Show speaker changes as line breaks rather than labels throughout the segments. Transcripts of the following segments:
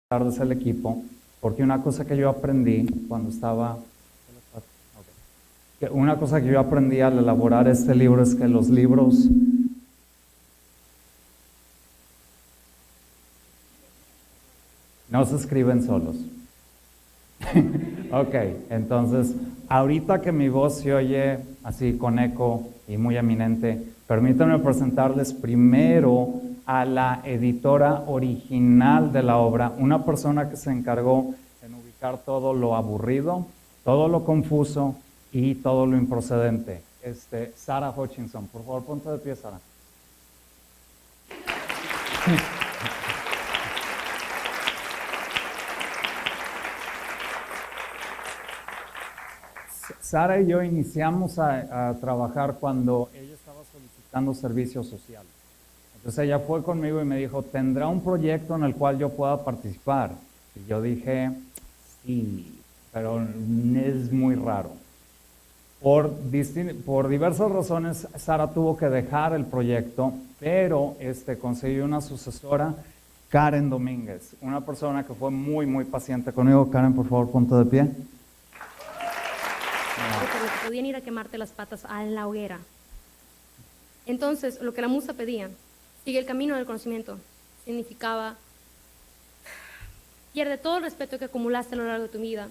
tardes el equipo, porque una cosa que yo aprendí cuando estaba, una cosa que yo aprendí al elaborar este libro es que los libros no se escriben solos. Ok, entonces, ahorita que mi voz se oye así con eco y muy eminente, permítanme presentarles primero a la editora original de la obra, una persona que se encargó en ubicar todo lo aburrido, todo lo confuso y todo lo improcedente. Sarah Hutchinson, por favor, ponte de pie, Sarah. Sara y yo iniciamos a trabajar cuando ella estaba solicitando servicio social. Entonces ella fue conmigo y me dijo, ¿tendrá un proyecto en el cual yo pueda participar? Y yo dije, sí, pero es muy raro. Por diversas razones, Sara tuvo que dejar el proyecto, pero consiguió una sucesora, Karen Domínguez, una persona que fue muy, muy paciente conmigo. Karen, por favor, ponte de pie.
Que podían ir a quemarte las patas a la hoguera. Entonces, lo que la musa pedía, sigue el camino del conocimiento, significaba, pierde todo el respeto que acumulaste a lo largo de tu vida,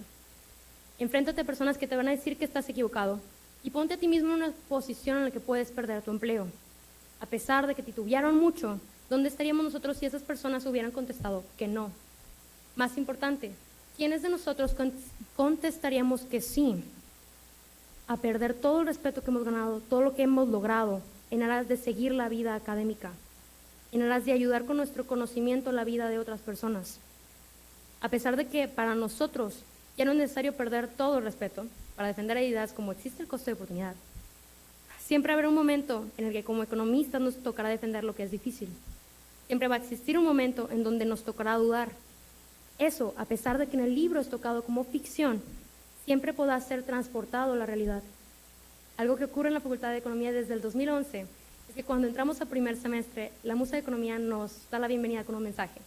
enfréntate a personas que te van a decir que estás equivocado y ponte a ti mismo en una posición en la que puedes perder tu empleo. A pesar de que titubearon mucho, ¿dónde estaríamos nosotros si esas personas hubieran contestado que no? Más importante, ¿quiénes de nosotros contestaríamos que sí? A perder todo el respeto que hemos ganado, todo lo que hemos logrado en aras de seguir la vida académica, en aras de ayudar con nuestro conocimiento la vida de otras personas. A pesar de que para nosotros ya no es necesario perder todo el respeto para defender ideas como existe el costo de oportunidad. Siempre habrá un momento en el que como economistas nos tocará defender lo que es difícil. Siempre va a existir un momento en donde nos tocará dudar. Eso, a pesar de que en el libro es tocado como ficción, siempre podrá ser transportado a la realidad. Algo que ocurre en la Facultad de Economía desde el 2011 es que cuando entramos a primer semestre, la musa de Economía nos da la bienvenida con un mensaje.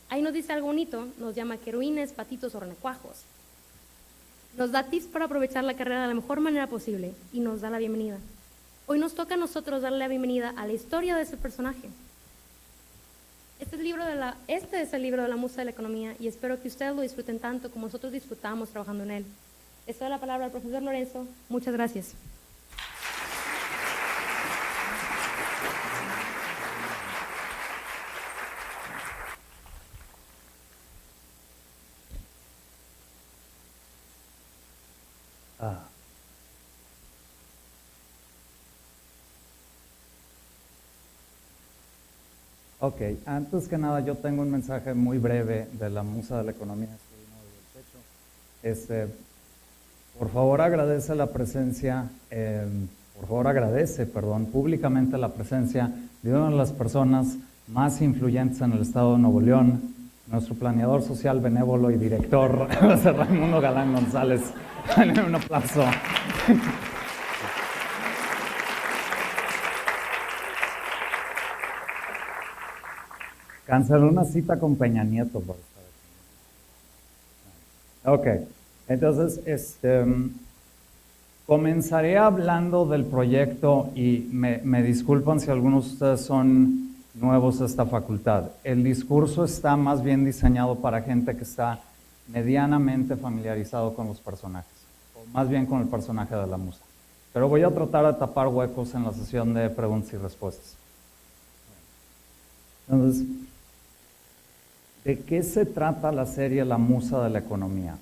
Ahí nos dice algo bonito, nos llama querubines, patitos o renacuajos. Nos da tips para aprovechar la carrera de la mejor manera posible y nos da la bienvenida. Hoy nos toca a nosotros darle la bienvenida a la historia de ese personaje. Este es el libro de la musa de la economía y espero que ustedes lo disfruten tanto como nosotros disfrutamos trabajando en él. Les doy la palabra al profesor Lorenzo. Muchas gracias.
Ok, antes que nada yo tengo un mensaje muy breve de la musa de la economía. Por favor agradece públicamente la presencia de una de las personas más influyentes en el estado de Nuevo León, nuestro planeador social benévolo y director, José Raimundo Galán González. Dale un aplauso. Canceló una cita con Peña Nieto por estar aquí. Ok, entonces comenzaré hablando del proyecto y me disculpan si algunos de ustedes son nuevos a esta facultad. El discurso está más bien diseñado para gente que está medianamente familiarizado con los personajes, o más bien con el personaje de la musa. Pero voy a tratar de tapar huecos en la sesión de preguntas y respuestas. Entonces, ¿de qué se trata la serie La Musa de la Economía?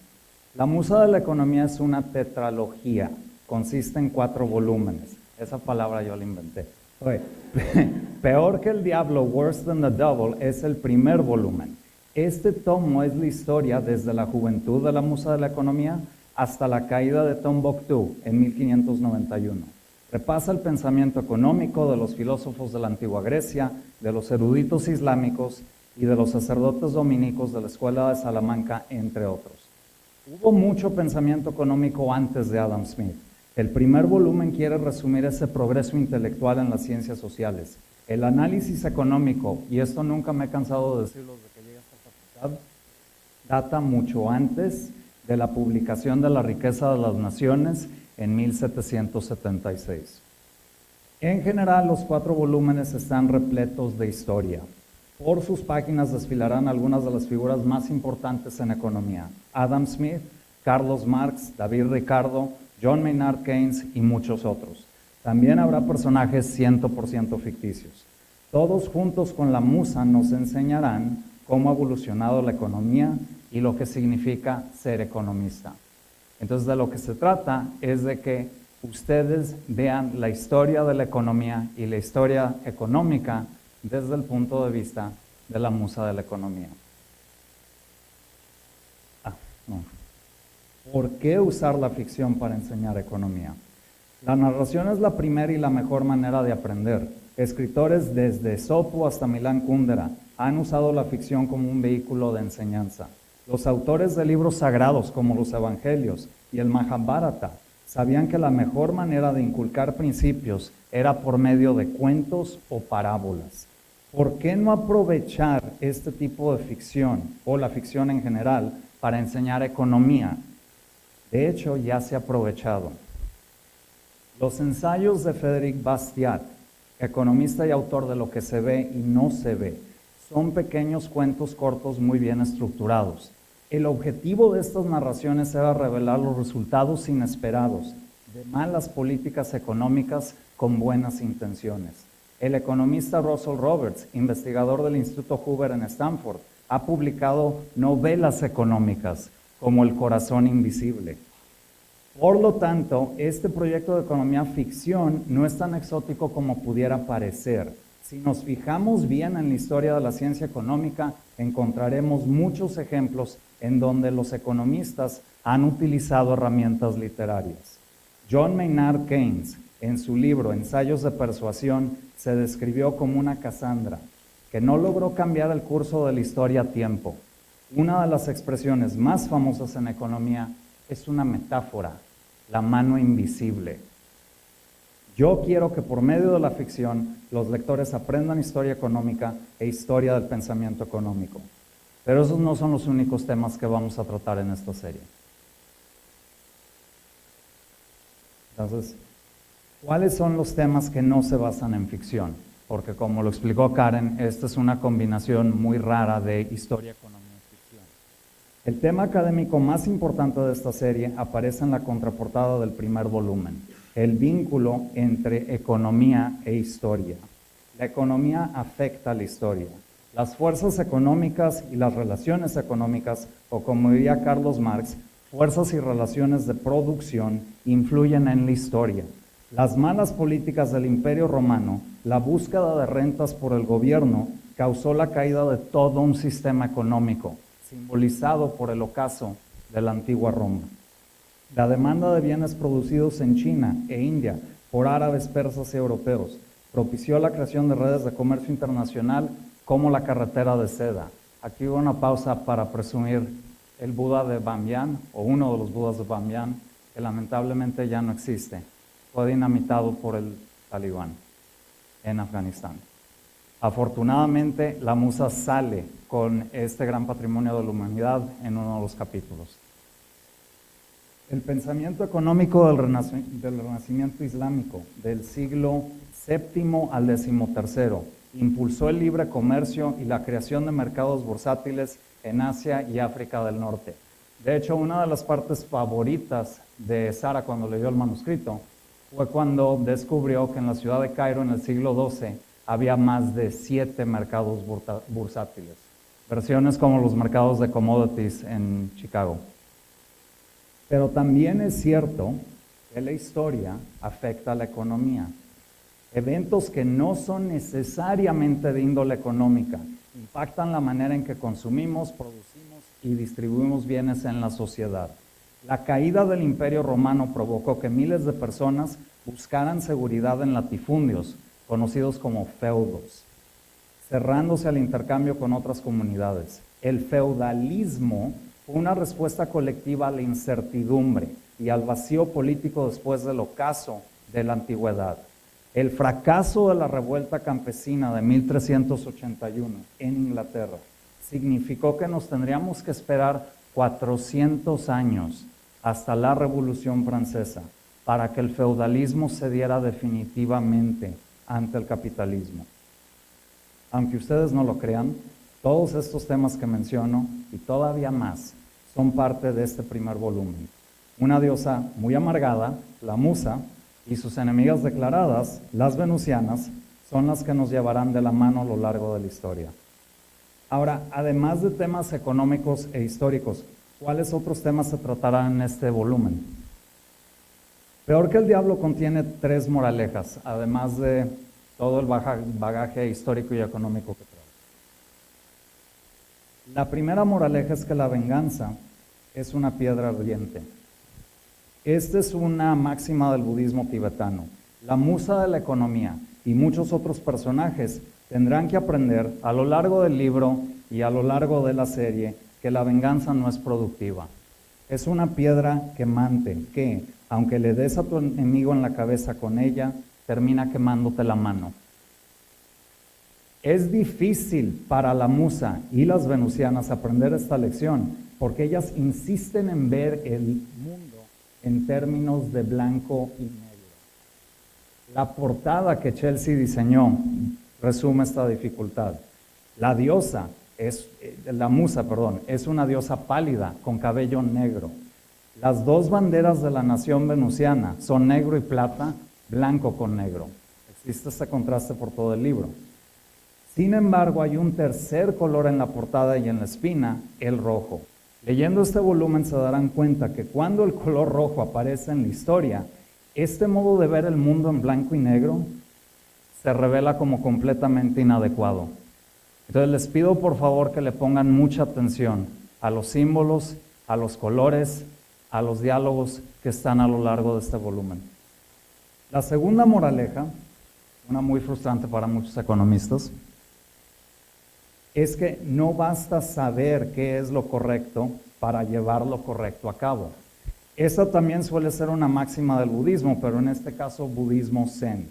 La Musa de la Economía es una tetralogía, consiste en 4 volúmenes. Esa palabra yo la inventé. Oye, Peor que el diablo, Worse than the Devil, es el primer volumen. Este tomo es la historia desde la juventud de la Musa de la Economía hasta la caída de Tombuctú en 1591. Repasa el pensamiento económico de los filósofos de la antigua Grecia, de los eruditos islámicos y de los sacerdotes dominicos de la Escuela de Salamanca, entre otros. Hubo mucho pensamiento económico antes de Adam Smith. El primer volumen quiere resumir ese progreso intelectual en las ciencias sociales. El análisis económico, y esto nunca me he cansado de decirlo desde que llegué a esta facultad, Data mucho antes de la publicación de La riqueza de las naciones en 1776. En general, los 4 volúmenes están repletos de historia. Por sus páginas desfilarán algunas de las figuras más importantes en economía: Adam Smith, Carlos Marx, David Ricardo, John Maynard Keynes y muchos otros. También habrá personajes 100% ficticios. Todos juntos con la musa nos enseñarán cómo ha evolucionado la economía y lo que significa ser economista. Entonces, de lo que se trata es de que ustedes vean la historia de la economía y la historia económica desde el punto de vista de la musa de la economía. ¿Por qué usar la ficción para enseñar economía? La narración es la primera y la mejor manera de aprender. Escritores desde Esopo hasta Milán Kundera han usado la ficción como un vehículo de enseñanza. Los autores de libros sagrados como los Evangelios y el Mahabharata sabían que la mejor manera de inculcar principios era por medio de cuentos o parábolas. ¿Por qué no aprovechar este tipo de ficción o la ficción en general para enseñar economía? De hecho, ya se ha aprovechado. Los ensayos de Frédéric Bastiat, economista y autor de Lo que se ve y no se ve, son pequeños cuentos cortos muy bien estructurados. El objetivo de estas narraciones era revelar los resultados inesperados de malas políticas económicas con buenas intenciones. El economista Russell Roberts, investigador del Instituto Hoover en Stanford, ha publicado novelas económicas como El corazón invisible. Por lo tanto, este proyecto de economía ficción no es tan exótico como pudiera parecer. Si nos fijamos bien en la historia de la ciencia económica, encontraremos muchos ejemplos en donde los economistas han utilizado herramientas literarias. John Maynard Keynes, en su libro Ensayos de Persuasión, se describió como una Casandra, que no logró cambiar el curso de la historia a tiempo. Una de las expresiones más famosas en economía es una metáfora: la mano invisible. Yo quiero que por medio de la ficción los lectores aprendan historia económica e historia del pensamiento económico. Pero esos no son los únicos temas que vamos a tratar en esta serie. Entonces, ¿cuáles son los temas que no se basan en ficción? Porque como lo explicó Karen, esta es una combinación muy rara de historia, economía y ficción. El tema académico más importante de esta serie aparece en la contraportada del primer volumen: el vínculo entre economía e historia. La economía afecta a la historia. Las fuerzas económicas y las relaciones económicas, o como diría Carlos Marx, fuerzas y relaciones de producción, influyen en la historia. Las malas políticas del Imperio Romano, la búsqueda de rentas por el gobierno, causó la caída de todo un sistema económico, simbolizado por el ocaso de la antigua Roma. La demanda de bienes producidos en China e India por árabes, persas y europeos propició la creación de redes de comercio internacional como la carretera de seda. Aquí hubo una pausa para presumir el Buda de Bamiyan, o uno de los Budas de Bamiyan, que lamentablemente ya no existe. Fue dinamitado por el Talibán en Afganistán. Afortunadamente, la musa sale con este gran patrimonio de la humanidad en uno de los capítulos. El pensamiento económico del Renacimiento islámico del siglo VII al XIII impulsó el libre comercio y la creación de mercados bursátiles en Asia y África del Norte. De hecho, una de las partes favoritas de Sara cuando leyó el manuscrito fue cuando descubrió que en la ciudad de Cairo en el siglo XII había más de 7 mercados bursátiles, versiones como los mercados de commodities en Chicago. Pero también es cierto que la historia afecta a la economía. Eventos que no son necesariamente de índole económica impactan la manera en que consumimos, producimos y distribuimos bienes en la sociedad. La caída del Imperio Romano provocó que miles de personas buscaran seguridad en latifundios, conocidos como feudos, cerrándose al intercambio con otras comunidades. El feudalismo fue una respuesta colectiva a la incertidumbre y al vacío político después del ocaso de la antigüedad. El fracaso de la revuelta campesina de 1381 en Inglaterra significó que nos tendríamos que esperar 400 años hasta la Revolución Francesa para que el feudalismo cediera definitivamente ante el capitalismo. Aunque ustedes no lo crean, todos estos temas que menciono y todavía más son parte de este primer volumen. Una diosa muy amargada, la Musa, y sus enemigas declaradas, las venusianas, son las que nos llevarán de la mano a lo largo de la historia. Ahora, además de temas económicos e históricos, ¿cuáles otros temas se tratarán en este volumen? Peor que el diablo contiene 3 moralejas, además de todo el bagaje histórico y económico que trae. La primera moraleja es que la venganza es una piedra ardiente. Esta es una máxima del budismo tibetano. La musa de la economía y muchos otros personajes tendrán que aprender a lo largo del libro y a lo largo de la serie que la venganza no es productiva. Es una piedra quemante que, aunque le des a tu enemigo en la cabeza con ella, termina quemándote la mano. Es difícil para la musa y las venusianas aprender esta lección, porque ellas insisten en ver el mundo en términos de blanco y negro. La portada que Chelsea diseñó resume esta dificultad. La musa, es una diosa pálida con cabello negro. Las 2 banderas de la nación venusiana son negro y plata, blanco con negro. Existe este contraste por todo el libro. Sin embargo, hay un tercer color en la portada y en la espina, el rojo. Leyendo este volumen se darán cuenta que cuando el color rojo aparece en la historia, este modo de ver el mundo en blanco y negro se revela como completamente inadecuado. Entonces les pido por favor que le pongan mucha atención a los símbolos, a los colores, a los diálogos que están a lo largo de este volumen. La segunda moraleja, una muy frustrante para muchos economistas, es que no basta saber qué es lo correcto para llevar lo correcto a cabo. Esta también suele ser una máxima del budismo, pero en este caso budismo zen.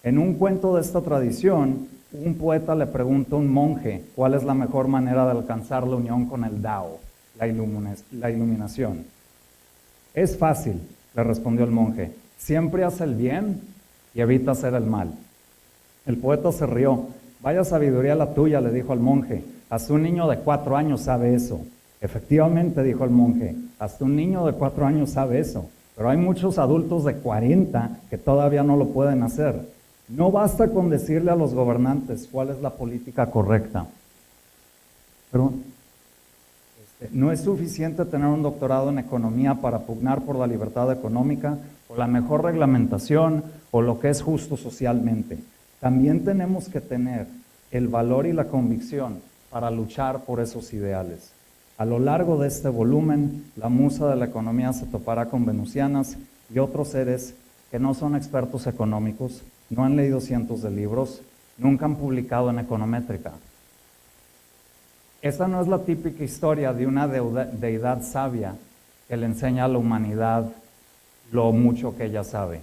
En un cuento de esta tradición, un poeta le pregunta a un monje cuál es la mejor manera de alcanzar la unión con el Dao, la iluminación. Es fácil, le respondió el monje, siempre haz el bien y evita hacer el mal. El poeta se rió. Vaya sabiduría la tuya, le dijo al monje. Hasta un niño de 4 años sabe eso. Efectivamente, dijo el monje, hasta un niño de 4 años sabe eso. Pero hay muchos adultos de 40 que todavía no lo pueden hacer. No basta con decirle a los gobernantes cuál es la política correcta. Pero no es suficiente tener un doctorado en economía para pugnar por la libertad económica, o la mejor reglamentación, o lo que es justo socialmente. También tenemos que tener el valor y la convicción para luchar por esos ideales. A lo largo de este volumen, la musa de la economía se topará con venusianas y otros seres que no son expertos económicos, no han leído cientos de libros, nunca han publicado en Econométrica. Esta no es la típica historia de una deidad sabia que le enseña a la humanidad lo mucho que ella sabe.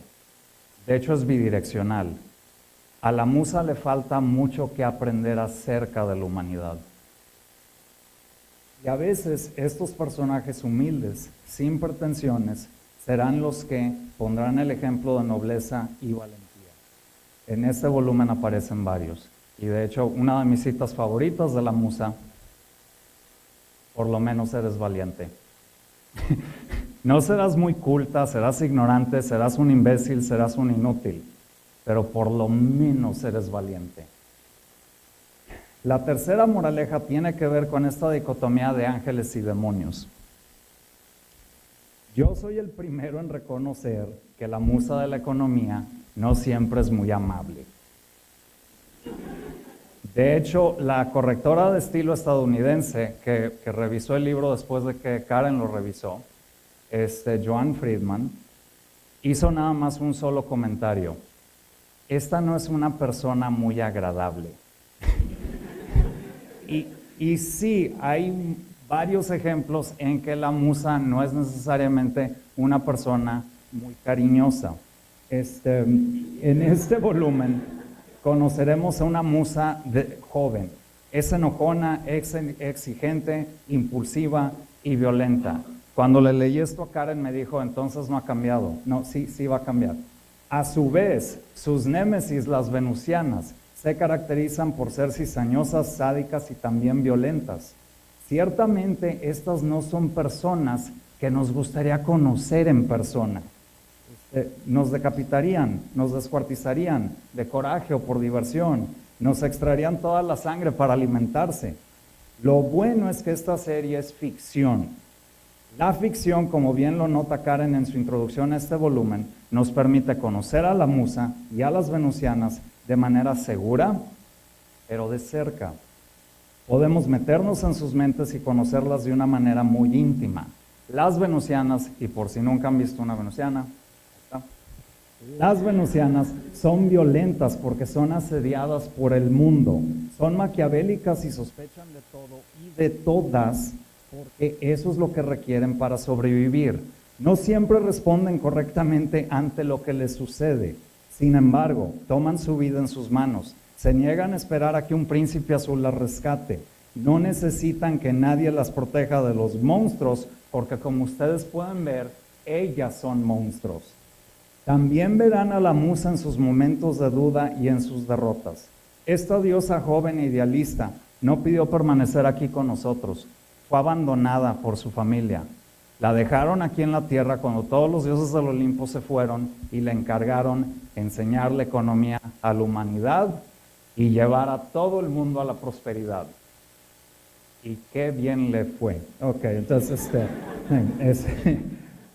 De hecho, es bidireccional. A la musa le falta mucho que aprender acerca de la humanidad. Y a veces estos personajes humildes, sin pretensiones, serán los que pondrán el ejemplo de nobleza y valentía. En este volumen aparecen varios. Y de hecho, una de mis citas favoritas de la musa, por lo menos eres valiente. No serás muy culta, serás ignorante, serás un imbécil, serás un inútil, pero por lo menos eres valiente. La tercera moraleja tiene que ver con esta dicotomía de ángeles y demonios. Yo soy el primero en reconocer que la musa de la economía no siempre es muy amable. De hecho, la correctora de estilo estadounidense que revisó el libro después de que Karen lo revisó, Joan Friedman, hizo nada más un solo comentario. Esta no es una persona muy agradable. Y sí, hay varios ejemplos en que la musa no es necesariamente una persona muy cariñosa. En este volumen conoceremos a una musa joven, Es enojona, exigente, impulsiva y violenta. Cuando le leí esto a Karen me dijo, entonces no ha cambiado. No, sí va a cambiar. A su vez, sus némesis, las venusianas, se caracterizan por ser cizañosas, sádicas y también violentas. Ciertamente, estas no son personas que nos gustaría conocer en persona. Nos decapitarían, nos descuartizarían de coraje o por diversión, nos extraerían toda la sangre para alimentarse. Lo bueno es que esta serie es ficción. La ficción, como bien lo nota Karen en su introducción a este volumen, nos permite conocer a la musa y a las venusianas de manera segura, pero de cerca. Podemos meternos en sus mentes y conocerlas de una manera muy íntima. Las venusianas, y por si nunca han visto una venusiana, las venusianas son violentas porque son asediadas por el mundo, son maquiavélicas y sospechan de todo y de todas, porque eso es lo que requieren para sobrevivir. No siempre responden correctamente ante lo que les sucede. Sin embargo, toman su vida en sus manos, se niegan a esperar a que un príncipe azul las rescate. No necesitan que nadie las proteja de los monstruos, porque como ustedes pueden ver, ellas son monstruos. También verán a la musa en sus momentos de duda y en sus derrotas. Esta diosa joven e idealista no pidió permanecer aquí con nosotros. Fue abandonada por su familia. La dejaron aquí en la tierra cuando todos los dioses del Olimpo se fueron y le encargaron enseñarle economía a la humanidad y llevar a todo el mundo a la prosperidad. Y qué bien le fue. Ok, entonces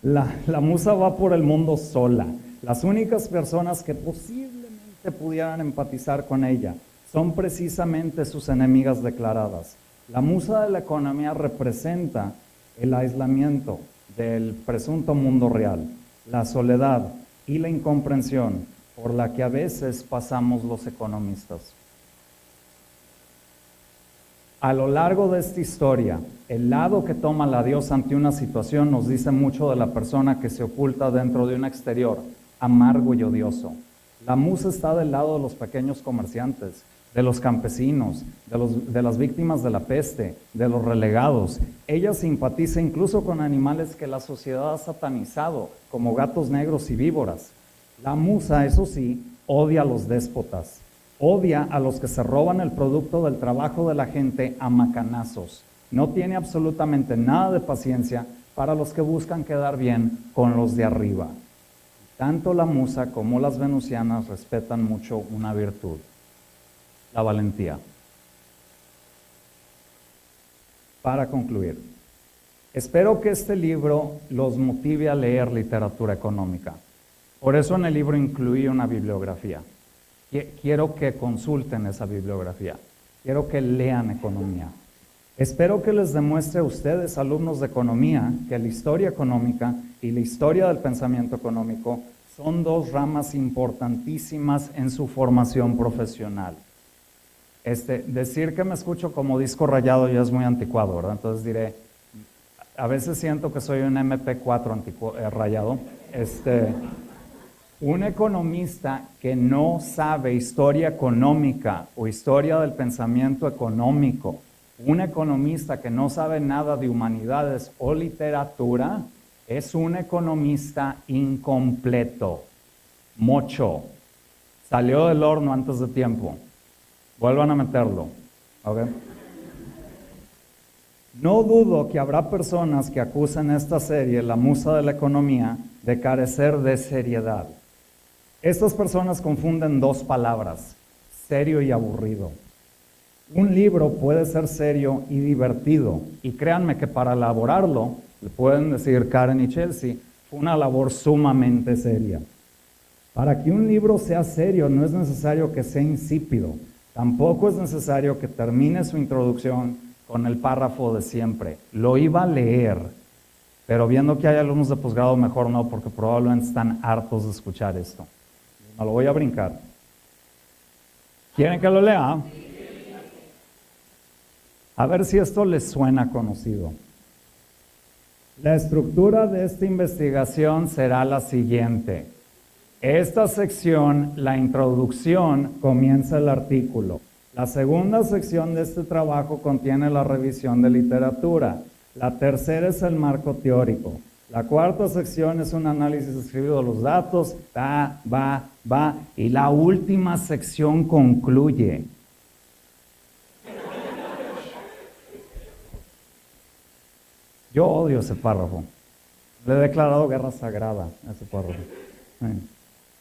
la musa va por el mundo sola. Las únicas personas que posiblemente pudieran empatizar con ella son precisamente sus enemigas declaradas. La musa de la economía representa el aislamiento del presunto mundo real, la soledad y la incomprensión por la que a veces pasamos los economistas. A lo largo de esta historia, el lado que toma la diosa ante una situación nos dice mucho de la persona que se oculta dentro de un exterior amargo y odioso. La musa está del lado de los pequeños comerciantes, de los campesinos, de las víctimas de la peste, de los relegados. Ella simpatiza incluso con animales que la sociedad ha satanizado, como gatos negros y víboras. La musa, eso sí, odia a los déspotas, odia a los que se roban el producto del trabajo de la gente a macanazos. No tiene absolutamente nada de paciencia para los que buscan quedar bien con los de arriba. Tanto la musa como las venusianas respetan mucho una virtud: la valentía. Para concluir, espero que este libro los motive a leer literatura económica. Por eso en el libro incluí una bibliografía. Quiero que consulten esa bibliografía. Quiero que lean economía. Espero que les demuestre a ustedes, alumnos de economía, que la historia económica y la historia del pensamiento económico son dos ramas importantísimas en su formación profesional. Decir que me escucho como disco rayado ya es muy anticuado, ¿verdad? Entonces diré, a veces siento que soy un MP4 rayado. Un economista que no sabe historia económica o historia del pensamiento económico, un economista que no sabe nada de humanidades o literatura, es un economista incompleto, mocho, salió del horno antes de tiempo. Vuelvan a meterlo. ¿Okay? No dudo que habrá personas que acusen esta serie, La Musa de la Economía, de carecer de seriedad. Estas personas confunden dos palabras, serio y aburrido. Un libro puede ser serio y divertido, y créanme que para elaborarlo, le pueden decir Karen y Chelsea, fue una labor sumamente seria. Para que un libro sea serio no es necesario que sea insípido, tampoco es necesario que termine su introducción con el párrafo de siempre. Lo iba a leer, pero viendo que hay alumnos de posgrado, mejor no, porque probablemente están hartos de escuchar esto. No lo voy a brincar. ¿Quieren que lo lea? A ver si esto les suena conocido. La estructura de esta investigación será la siguiente. Esta sección, la introducción, comienza el artículo. La segunda sección de este trabajo contiene la revisión de literatura. La tercera es el marco teórico. La cuarta sección es un análisis escrito de los datos. Va. Y la última sección concluye. Yo odio ese párrafo. Le he declarado guerra sagrada a ese párrafo.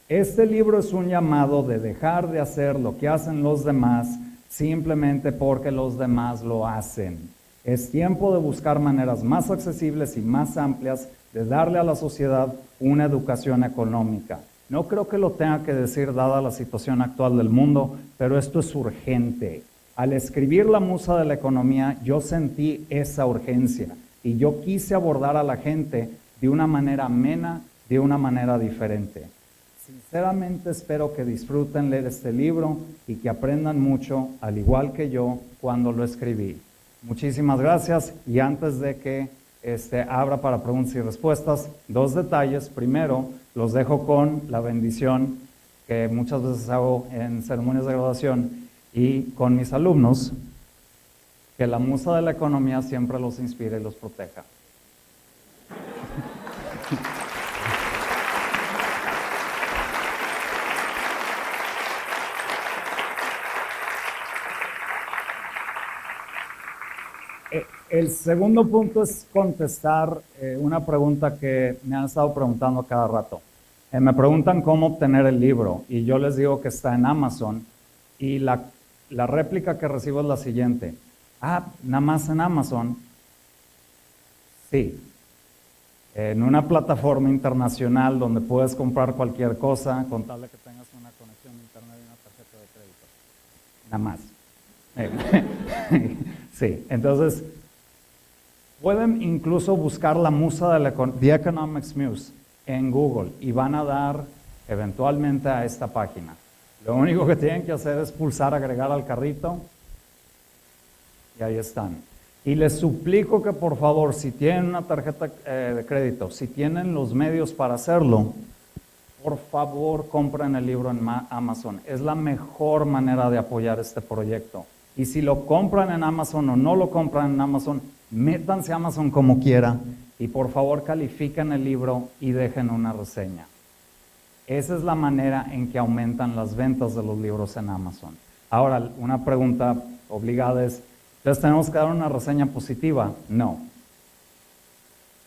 Este libro es un llamado de dejar de hacer lo que hacen los demás simplemente porque los demás lo hacen. Es tiempo de buscar maneras más accesibles y más amplias de darle a la sociedad una educación económica. No creo que lo tenga que decir dada la situación actual del mundo, pero esto es urgente. Al escribir La Musa de la Economía, yo sentí esa urgencia y yo quise abordar a la gente de una manera amena, de una manera diferente. Sinceramente espero que disfruten leer este libro y que aprendan mucho, al igual que yo, cuando lo escribí. Muchísimas gracias y antes de que abra para preguntas y respuestas, 2 detalles. Primero, los dejo con la bendición que muchas veces hago en ceremonias de graduación y con mis alumnos, que la musa de la economía siempre los inspire y los proteja. El segundo punto es contestar una pregunta que me han estado preguntando cada rato. Me preguntan cómo obtener el libro y yo les digo que está en Amazon y la réplica que recibo es la siguiente. Nada más en Amazon. Sí. En una plataforma internacional donde puedes comprar cualquier cosa con tal de que tengas una conexión a internet y una tarjeta de crédito. Nada más. Sí, entonces pueden incluso buscar la musa de The Economics Muse en Google y van a dar eventualmente a esta página. Lo único que tienen que hacer es pulsar agregar al carrito y ahí están. Y les suplico que por favor, si tienen una tarjeta de crédito, si tienen los medios para hacerlo, por favor compren el libro en Amazon. Es la mejor manera de apoyar este proyecto. Y si lo compran en Amazon o no lo compran en Amazon, métanse a Amazon como quiera y por favor califiquen el libro y dejen una reseña. Esa es la manera en que aumentan las ventas de los libros en Amazon. Ahora, una pregunta obligada es, ¿entonces tenemos que dar una reseña positiva? No.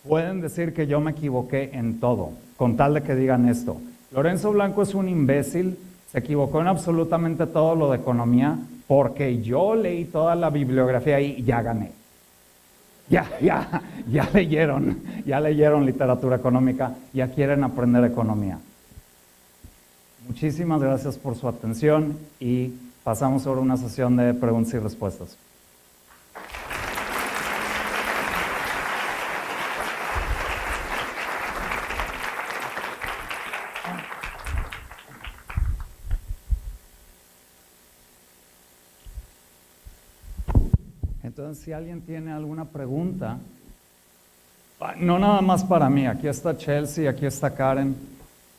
Pueden decir que yo me equivoqué en todo, con tal de que digan esto. Lorenzo Blanco es un imbécil, se equivocó en absolutamente todo lo de economía, porque yo leí toda la bibliografía y ya gané. Ya leyeron literatura económica, ya quieren aprender economía. Muchísimas gracias por su atención y pasamos ahora a una sesión de preguntas y respuestas. Entonces, si alguien tiene alguna pregunta, no nada más para mí, aquí está Chelsea, aquí está Karen,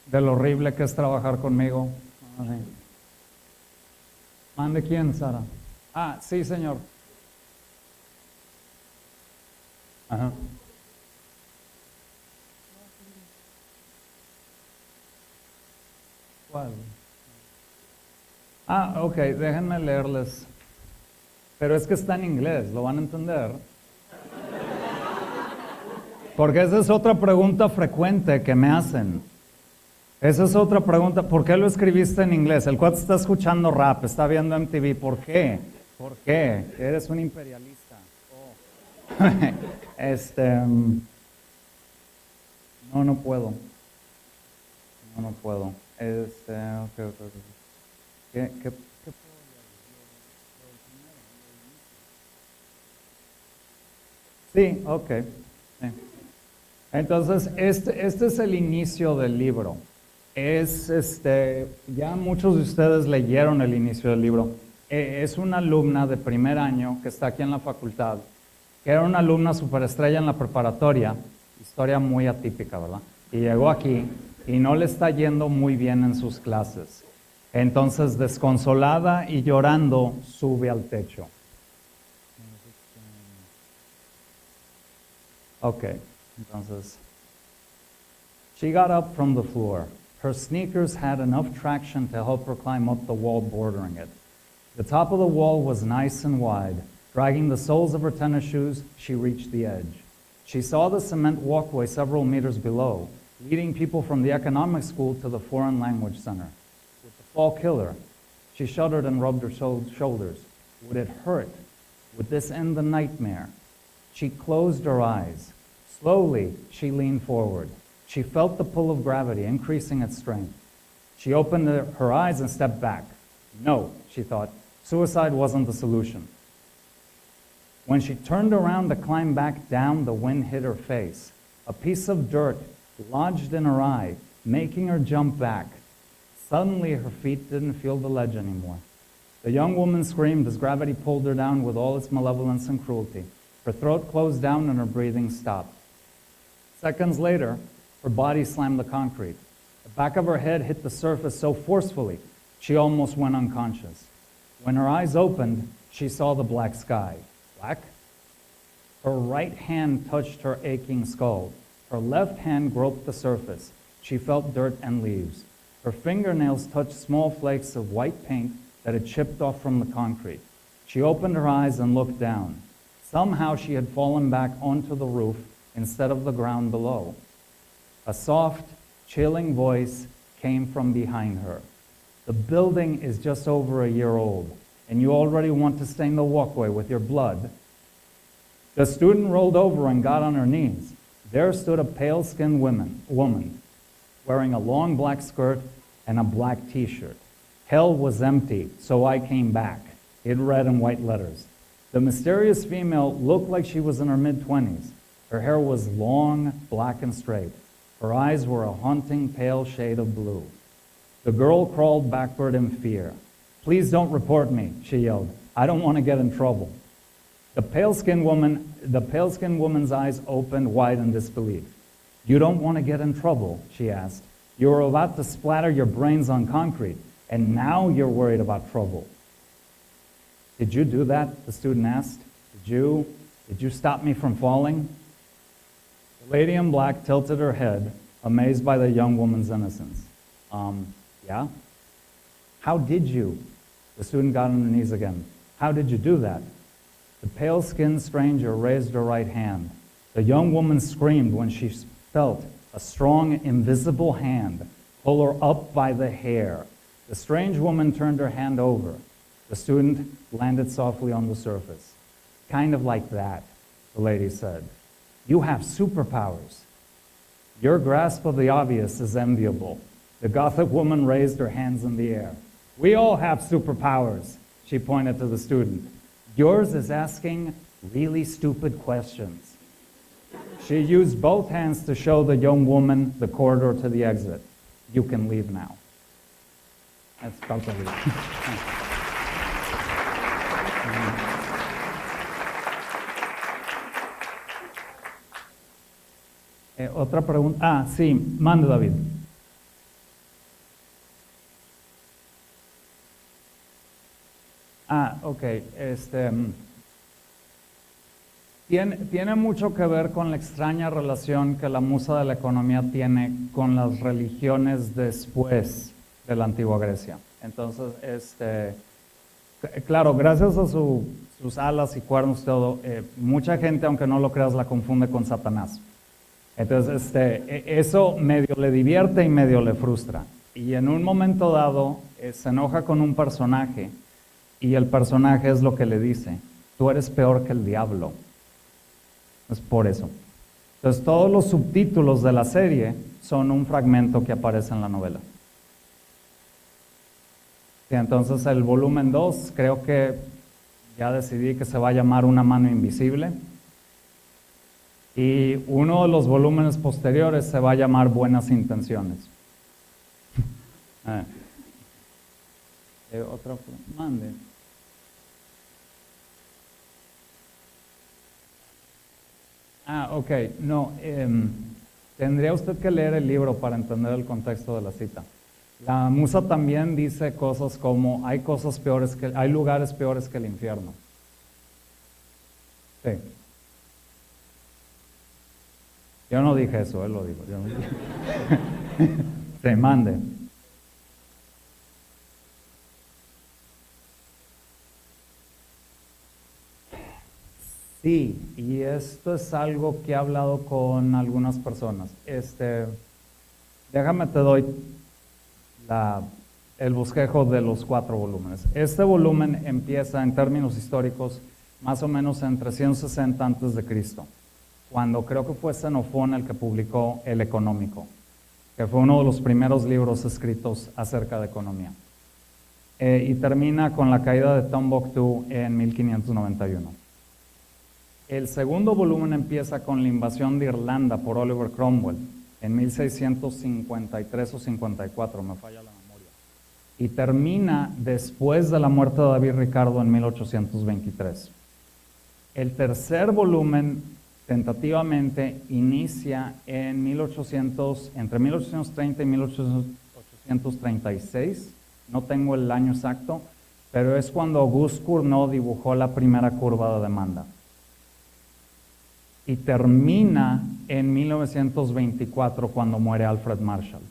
de lo horrible que es trabajar conmigo. ¿Mande quién, Sara? Sí, señor. Ajá. ¿Cuál? Ok, déjenme leerles. Pero es que está en inglés, ¿lo van a entender? Porque esa es otra pregunta frecuente que me hacen. Esa es otra pregunta, ¿por qué lo escribiste en inglés? El cuate está escuchando rap, está viendo MTV, ¿por qué? ¿Por qué? Eres un imperialista. No puedo. No puedo. Okay. ¿Qué Sí, ok. Sí. Entonces, este es el inicio del libro. Ya muchos de ustedes leyeron el inicio del libro. Es una alumna de primer año que está aquí en la facultad, que era una alumna superestrella en la preparatoria, historia muy atípica, ¿verdad? Y llegó aquí y no le está yendo muy bien en sus clases. Entonces, desconsolada y llorando, sube al techo. Okay, entonces, she got up from the floor. Her sneakers had enough traction to help her climb up the wall bordering it. The top of the wall was nice and wide. Dragging the soles of her tennis shoes, she reached the edge. She saw the cement walkway several meters below, leading people from the economics school to the foreign language center. Would the fall kill her? She shuddered and rubbed her shoulders. Would it hurt? Would this end the nightmare? She closed her eyes. Slowly, she leaned forward. She felt the pull of gravity, increasing its strength. She opened her eyes and stepped back. No, she thought, suicide wasn't the solution. When she turned around to climb back down, the wind hit her face. A piece of dirt lodged in her eye, making her jump back. Suddenly, her feet didn't feel the ledge anymore. The young woman screamed as gravity pulled her down with all its malevolence and cruelty. Her throat closed down and her breathing stopped. Seconds later, her body slammed the concrete. The back of her head hit the surface so forcefully, she almost went unconscious. When her eyes opened, she saw the black sky. Black? Her right hand touched her aching skull. Her left hand groped the surface. She felt dirt and leaves. Her fingernails touched small flakes of white paint that had chipped off from the concrete. She opened her eyes and looked down. Somehow she had fallen back onto the roof instead of the ground below. A soft, chilling voice came from behind her. The building is just over a year old, and you already want to stain the walkway with your blood. The student rolled over and got on her knees. There stood a pale-skinned woman, wearing a long black skirt and a black t-shirt. Hell was empty, so I came back. It read in white letters. The mysterious female looked like she was in her mid-20s. Her hair was long, black and straight. Her eyes were a haunting pale shade of blue. The girl crawled backward in fear. Please don't report me, she yelled. I don't want to get in trouble. The pale-skinned woman's eyes opened wide in disbelief. You don't want to get in trouble, she asked. You were about to splatter your brains on concrete, and now you're worried about trouble. Did you do that? The student asked. Did you stop me from falling? The lady in black tilted her head, amazed by the young woman's innocence. Yeah? How did you? The student got on her knees again. How did you do that? The pale-skinned stranger raised her right hand. The young woman screamed when she felt a strong, invisible hand pull her up by the hair. The strange woman turned her hand over. The student landed softly on the surface. Kind of like that, the lady said. You have superpowers. Your grasp of the obvious is enviable. The Gothic woman raised her hands in the air. We all have superpowers, she pointed to the student. Yours is asking really stupid questions. She used both hands to show the young woman the corridor to the exit. You can leave now. That's about everything. Otra pregunta. Ah, sí, mande David. Ah, ok. Tiene mucho que ver con la extraña relación que la musa de la economía tiene con las religiones después de la antigua Grecia. Entonces, claro, gracias a sus alas y cuernos y todo, mucha gente, aunque no lo creas, la confunde con Satanás. Entonces, eso medio le divierte y medio le frustra. Y en un momento dado, se enoja con un personaje y el personaje es lo que le dice, tú eres peor que el diablo. Es por eso. Entonces, todos los subtítulos de la serie son un fragmento que aparece en la novela. Y entonces, el volumen 2, creo que ya decidí que se va a llamar Una mano invisible. Y uno de los volúmenes posteriores se va a llamar Buenas intenciones. Otra, mande. Ok, no, tendría usted que leer el libro para entender el contexto de la cita. La musa también dice cosas como hay lugares peores que el infierno. Sí. Yo no dije eso, él lo dijo. Yo no dije. Se mande. Sí, y esto es algo que he hablado con algunas personas. Déjame te doy el bosquejo de los 4 volúmenes. Este volumen empieza en términos históricos más o menos en 360 antes de Cristo, cuando creo que fue Xenofón el que publicó El Económico, que fue uno de los primeros libros escritos acerca de economía. Y termina con la caída de Tombuctú en 1591. El segundo volumen empieza con la invasión de Irlanda por Oliver Cromwell en 1653 o 54, me falla la memoria. Y termina después de la muerte de David Ricardo en 1823. El tercer volumen tentativamente inicia entre 1830 y 1836, no tengo el año exacto, pero es cuando Auguste Cournot dibujó la primera curva de demanda. Y termina en 1924 cuando muere Alfred Marshall.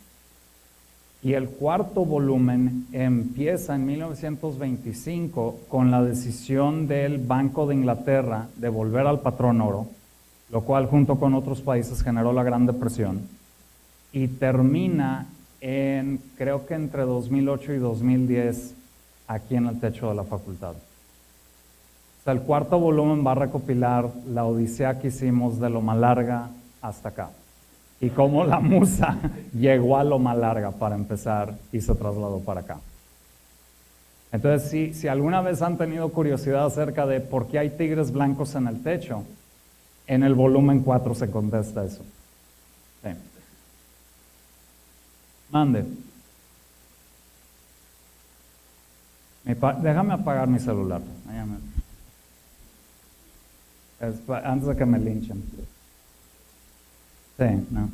Y el cuarto volumen empieza en 1925 con la decisión del Banco de Inglaterra de volver al patrón oro, lo cual junto con otros países generó la Gran Depresión, y termina creo que entre 2008 y 2010 aquí en el techo de la facultad. O sea, el cuarto volumen va a recopilar la odisea que hicimos de Loma Larga hasta acá. Y cómo la musa llegó a Loma Larga para empezar y se trasladó para acá. Entonces, si alguna vez han tenido curiosidad acerca de por qué hay tigres blancos en el techo, en el volumen 4 se contesta eso. Sí. Mande. Déjame apagar mi celular. Antes de que me linchen. Sí, no.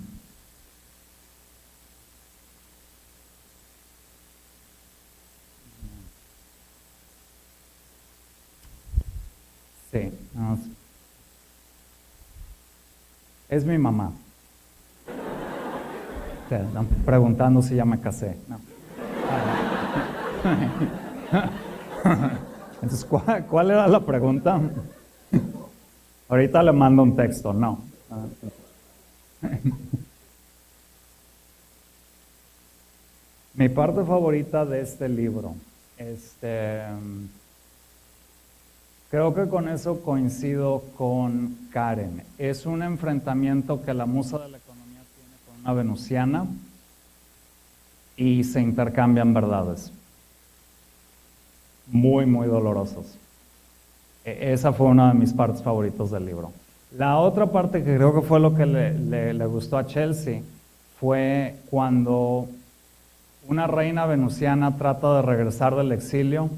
Sí, no. Es mi mamá. Sí, están preguntando si ya me casé. No. Entonces, ¿cuál era la pregunta? Ahorita le mando un texto, no. Mi parte favorita de este libro, creo que con eso coincido con Karen. Es un enfrentamiento que la musa de la economía tiene con una venusiana y se intercambian verdades. Muy, muy dolorosos. Esa fue una de mis partes favoritas del libro. La otra parte que creo que fue lo que le gustó a Chelsea fue cuando una reina venusiana trata de regresar del exilio,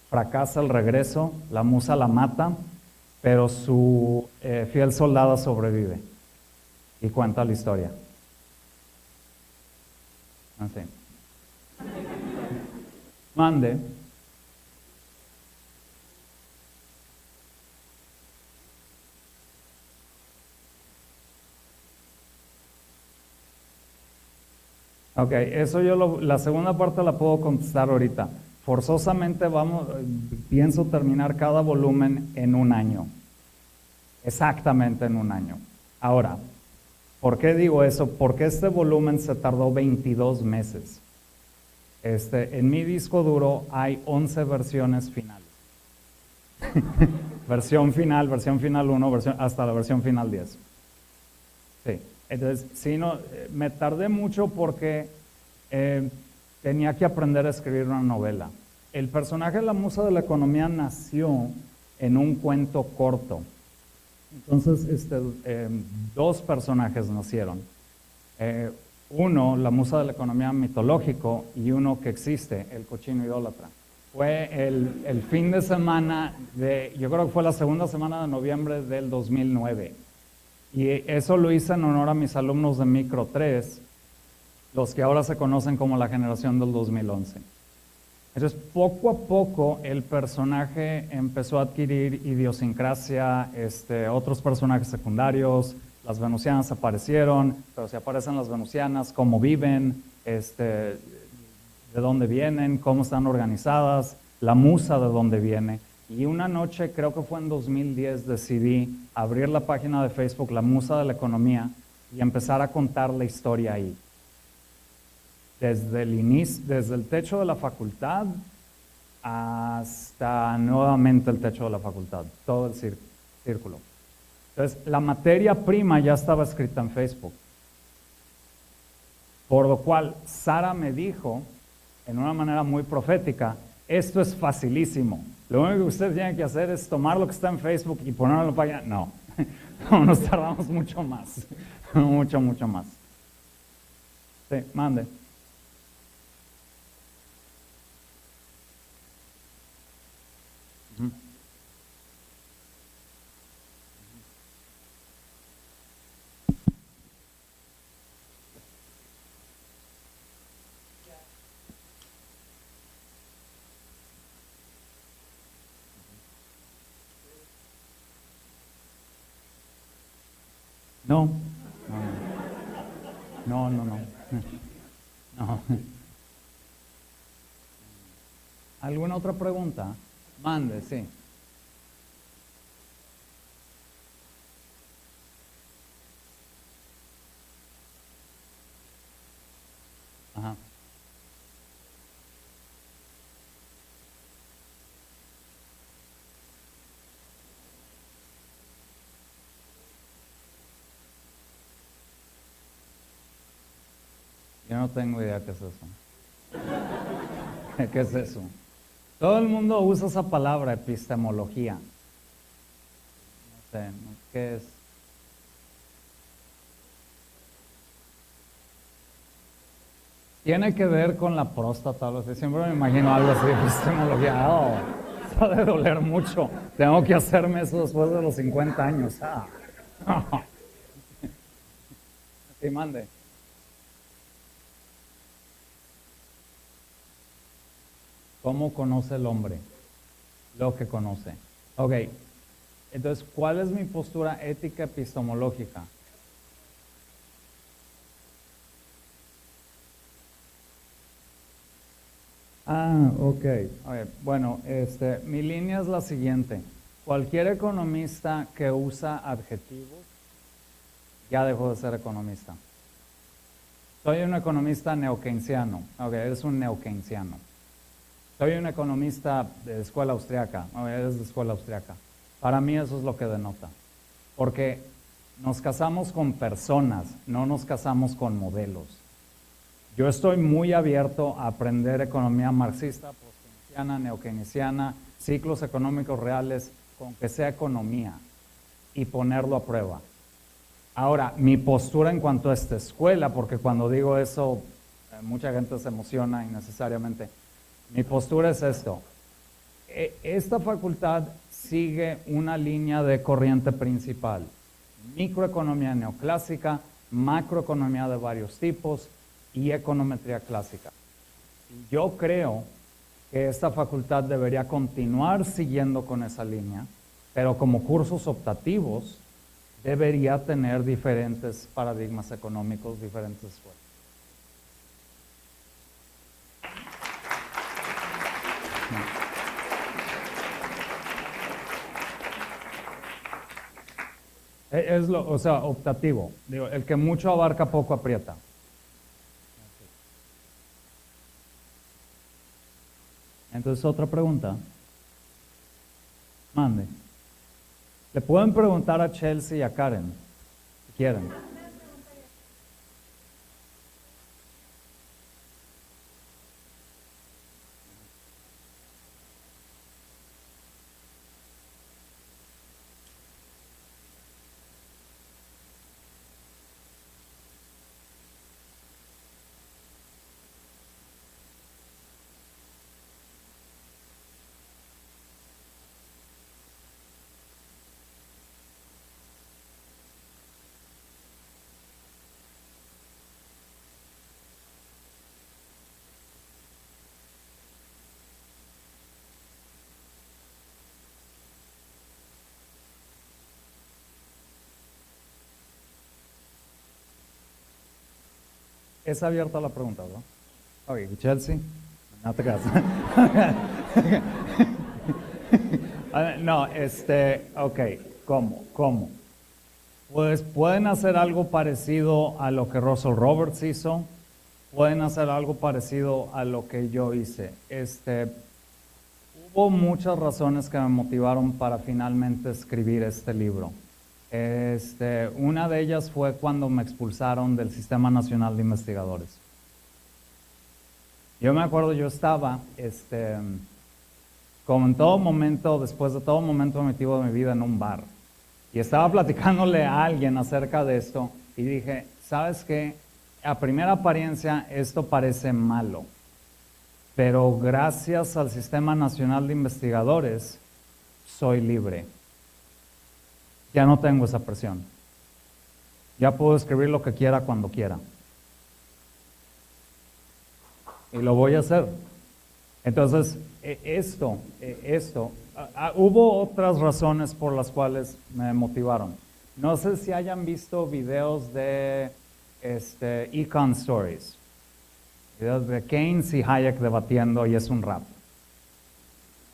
fracasa el regreso, la musa la mata, pero su fiel soldada sobrevive y cuenta la historia. Así. Mande. Ok, eso la segunda parte la puedo contestar ahorita. Forzosamente pienso terminar cada volumen en un año. Exactamente en un año. Ahora, ¿por qué digo eso? Porque este volumen se tardó 22 meses. En mi disco duro hay 11 versiones finales. versión final 1, hasta la versión final 10. Sí. Entonces, sí, no, me tardé mucho porque tenía que aprender a escribir una novela. El personaje de la musa de la economía nació en un cuento corto. Entonces, 2 personajes nacieron. Uno, la musa de la economía mitológico, y uno que existe, el cochino idólatra. Fue el fin de semana yo creo que fue la segunda semana de noviembre del 2009. Y eso lo hice en honor a mis alumnos de Micro 3, los que ahora se conocen como la generación del 2011. Entonces, poco a poco el personaje empezó a adquirir idiosincrasia, otros personajes secundarios, las venusianas aparecieron, pero si aparecen las venusianas, cómo viven, de dónde vienen, cómo están organizadas, la musa de dónde viene. Y una noche, creo que fue en 2010, decidí abrir la página de Facebook, La Musa de la Economía, y empezar a contar la historia ahí. Desde el inicio, desde el techo de la facultad hasta nuevamente el techo de la facultad, todo el círculo. Entonces, la materia prima ya estaba escrita en Facebook. Por lo cual, Sara me dijo, en una manera muy profética, esto es facilísimo. Lo único que usted tiene que hacer es tomar lo que está en Facebook y ponerlo en la página. No, no nos tardamos mucho más. Mucho más. Sí, mande. No, no, no, no, no. ¿Alguna otra pregunta? Mande, sí. Ajá. Yo no tengo idea qué es eso. ¿Qué es eso? Todo el mundo usa esa palabra, epistemología. No sé, ¿qué es? Tiene que ver con la próstata, algo así. Siempre me imagino algo así, epistemología. Oh, eso debe doler mucho. Tengo que hacerme eso después de los 50 años. Ah. Sí, mande. ¿Cómo conoce el hombre? Lo que conoce. Ok, entonces, ¿cuál es mi postura ética epistemológica? Ok. Bueno, mi línea es la siguiente. Cualquier economista que usa adjetivos ya dejó de ser economista. Soy un economista neokeynesiano. Ok, eres un neokeynesiano. Soy un economista de escuela austriaca. Eres de escuela austriaca. Para mí eso es lo que denota. Porque nos casamos con personas, no nos casamos con modelos. Yo estoy muy abierto a aprender economía marxista, post-keynesiana, neokeynesiana, ciclos económicos reales, con que sea economía, y ponerlo a prueba. Ahora, mi postura en cuanto a esta escuela, porque cuando digo eso, mucha gente se emociona innecesariamente. Mi postura es esto. Esta facultad sigue una línea de corriente principal. Microeconomía neoclásica, macroeconomía de varios tipos y econometría clásica. Yo creo que esta facultad debería continuar siguiendo con esa línea, pero como cursos optativos debería tener diferentes paradigmas económicos, diferentes escuelas. Optativo. Digo, el que mucho abarca, poco aprieta. Entonces, otra pregunta. Mande. Le pueden preguntar a Chelsea y a Karen, si quieren. Es abierta la pregunta, ¿verdad? Ok, Chelsea, no te creas. No, ok, ¿cómo? Pues pueden hacer algo parecido a lo que Russell Roberts hizo, pueden hacer algo parecido a lo que yo hice. Hubo muchas razones que me motivaron para finalmente escribir este libro. Una de ellas fue cuando me expulsaron del Sistema Nacional de Investigadores. Yo me acuerdo, yo estaba, como en todo momento, después de todo momento emotivo de mi vida, en un bar. Y estaba platicándole a alguien acerca de esto y dije, ¿sabes qué? A primera apariencia esto parece malo, pero gracias al Sistema Nacional de Investigadores soy libre. Ya no tengo esa presión. Ya puedo escribir lo que quiera cuando quiera. Y lo voy a hacer. Entonces, hubo otras razones por las cuales me motivaron. No sé si hayan visto videos de Econ Stories, videos de Keynes y Hayek debatiendo y es un rap.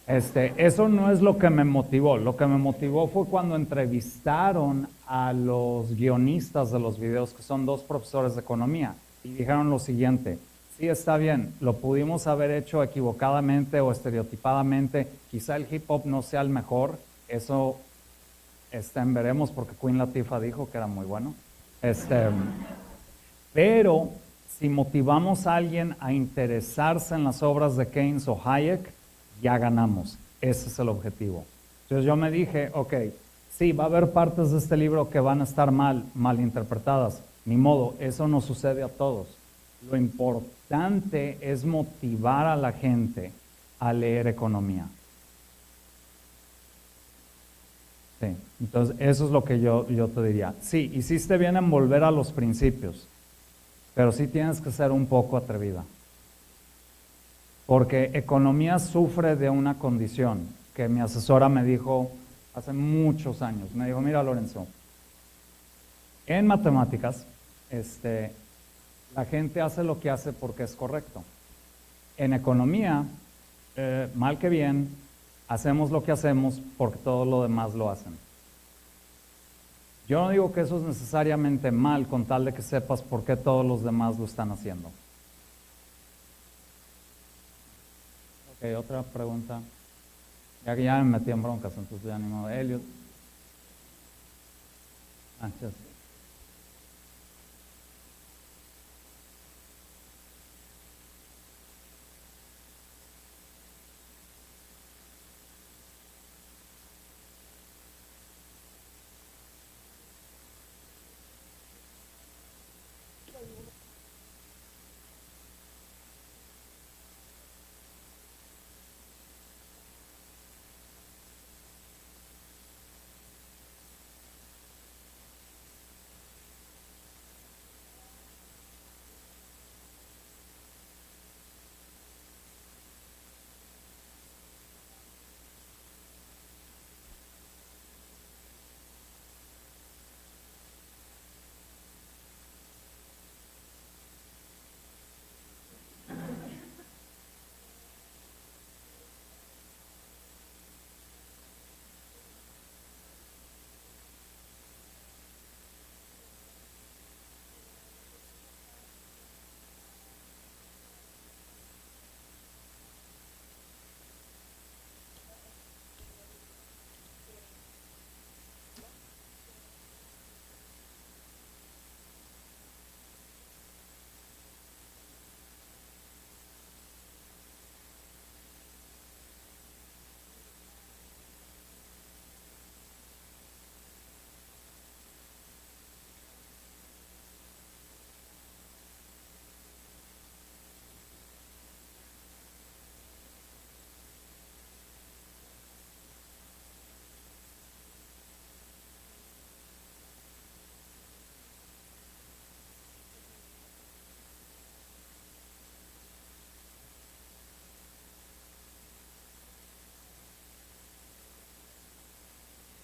Eso no es lo que me motivó. Lo que me motivó fue cuando entrevistaron a los guionistas de los videos, que son dos profesores de economía, y dijeron lo siguiente: sí, está bien, lo pudimos haber hecho equivocadamente o estereotipadamente, quizá el hip hop no sea el mejor, eso veremos, porque Queen Latifah dijo que era muy bueno. Pero si motivamos a alguien a interesarse en las obras de Keynes o Hayek, ya ganamos. Ese es el objetivo. Entonces yo me dije, ok, sí, va a haber partes de este libro que van a estar mal interpretadas. Ni modo, eso nos sucede a todos. Lo importante es motivar a la gente a leer economía. Sí, entonces eso es lo que yo te diría. Sí, hiciste bien en volver a los principios, pero sí tienes que ser un poco atrevida. Porque economía sufre de una condición que mi asesora me dijo hace muchos años. Me dijo, mira, Lorenzo, en matemáticas, la gente hace lo que hace porque es correcto. En economía, mal que bien, hacemos lo que hacemos porque todo lo demás lo hacen. Yo no digo que eso es necesariamente mal, con tal de que sepas por qué todos los demás lo están haciendo. Ok, otra pregunta. Ya que ya me metí en broncas, entonces ya ni modo. Elliot. Chelsea.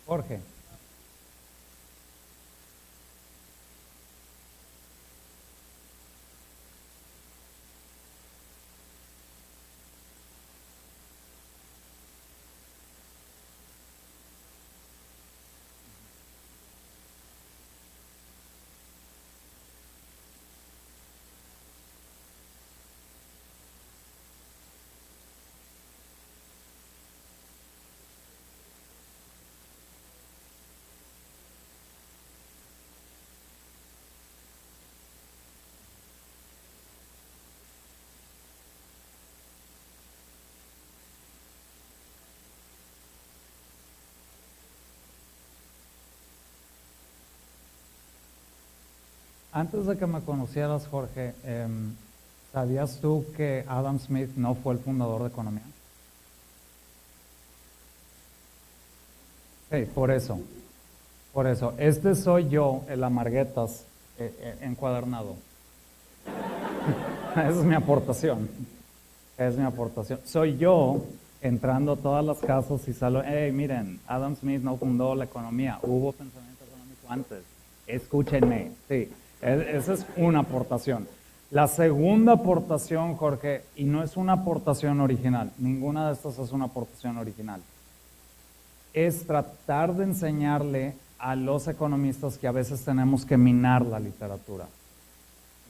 Jorge. Antes de que me conocieras, Jorge, ¿sabías tú que Adam Smith no fue el fundador de economía? Sí, por eso. Por eso. Este soy yo, el amarguetas, encuadernado. Esa es mi aportación. Es mi aportación. Soy yo entrando a todas las casas y salgo, hey, miren, Adam Smith no fundó la economía, hubo pensamiento económico antes. Escúchenme. Sí, esa es una aportación. La segunda aportación, Jorge, y no es una aportación original, ninguna de estas es una aportación original, es tratar de enseñarle a los economistas que a veces tenemos que minar la literatura.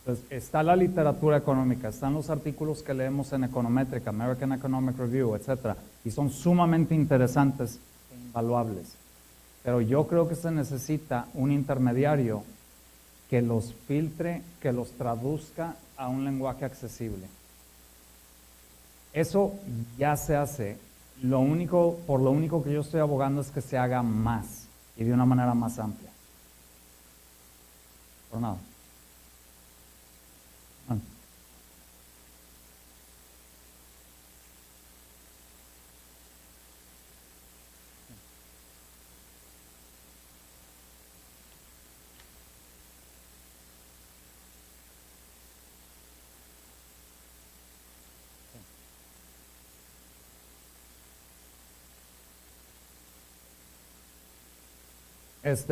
Entonces, está la literatura económica, están los artículos que leemos en Econométrica, American Economic Review, etc. Y son sumamente interesantes e invaluables. Pero yo creo que se necesita un intermediario que los filtre, que los traduzca a un lenguaje accesible. Eso ya se hace. Por lo único que yo estoy abogando es que se haga más y de una manera más amplia. Por nada.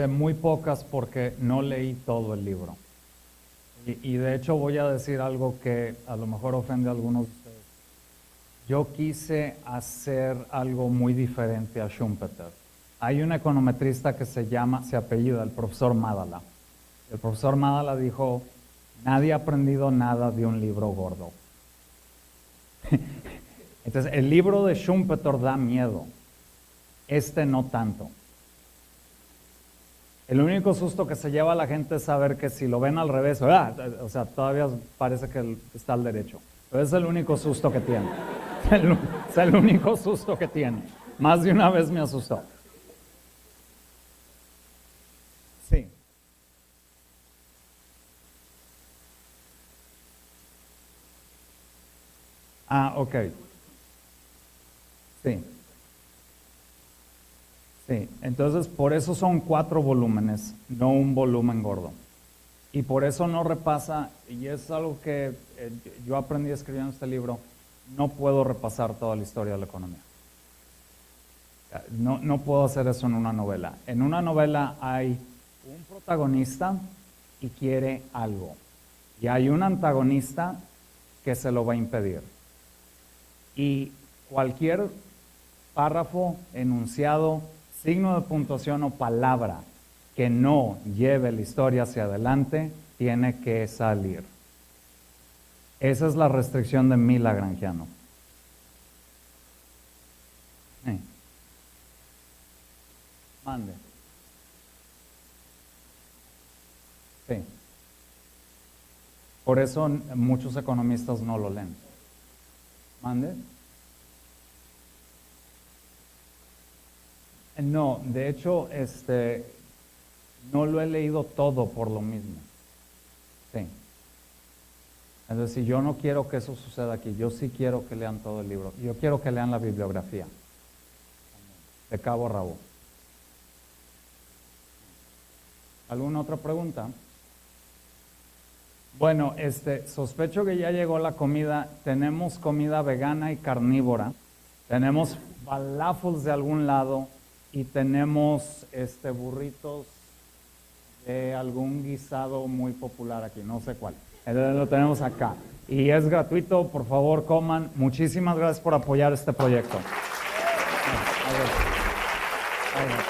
Muy pocas porque no leí todo el libro. Y de hecho voy a decir algo que a lo mejor ofende a algunos de ustedes. Yo quise hacer algo muy diferente a Schumpeter. Hay un econometrista que se apellida el profesor Maddala. El profesor Maddala dijo, nadie ha aprendido nada de un libro gordo. Entonces, el libro de Schumpeter da miedo. No tanto. El único susto que se lleva a la gente es saber que si lo ven al revés, o sea, todavía parece que está al derecho. Pero es el único susto que tiene. Es el único susto que tiene. Más de una vez me asustó. Sí. Ok. Sí. Sí, entonces por eso son 4 volúmenes, no un volumen gordo. Y por eso no repasa, y es algo que yo aprendí escribiendo este libro, no puedo repasar toda la historia de la economía. No puedo hacer eso en una novela. En una novela hay un protagonista y quiere algo. Y hay un antagonista que se lo va a impedir. Y cualquier párrafo, enunciado, signo de puntuación o palabra que no lleve la historia hacia adelante, tiene que salir. Esa es la restricción de mi lagrangiano. Mande. Sí. Por eso muchos economistas no lo leen. Mande. No, de hecho, no lo he leído todo por lo mismo. Sí. Es decir, yo no quiero que eso suceda aquí. Yo sí quiero que lean todo el libro. Yo quiero que lean la bibliografía. De cabo a rabo. ¿Alguna otra pregunta? Bueno, sospecho que ya llegó la comida. Tenemos comida vegana y carnívora. Tenemos falafels de algún lado. Y tenemos burritos de algún guisado muy popular aquí, no sé cuál. Entonces lo tenemos acá. Y es gratuito, por favor coman. Muchísimas gracias por apoyar este proyecto. A ver.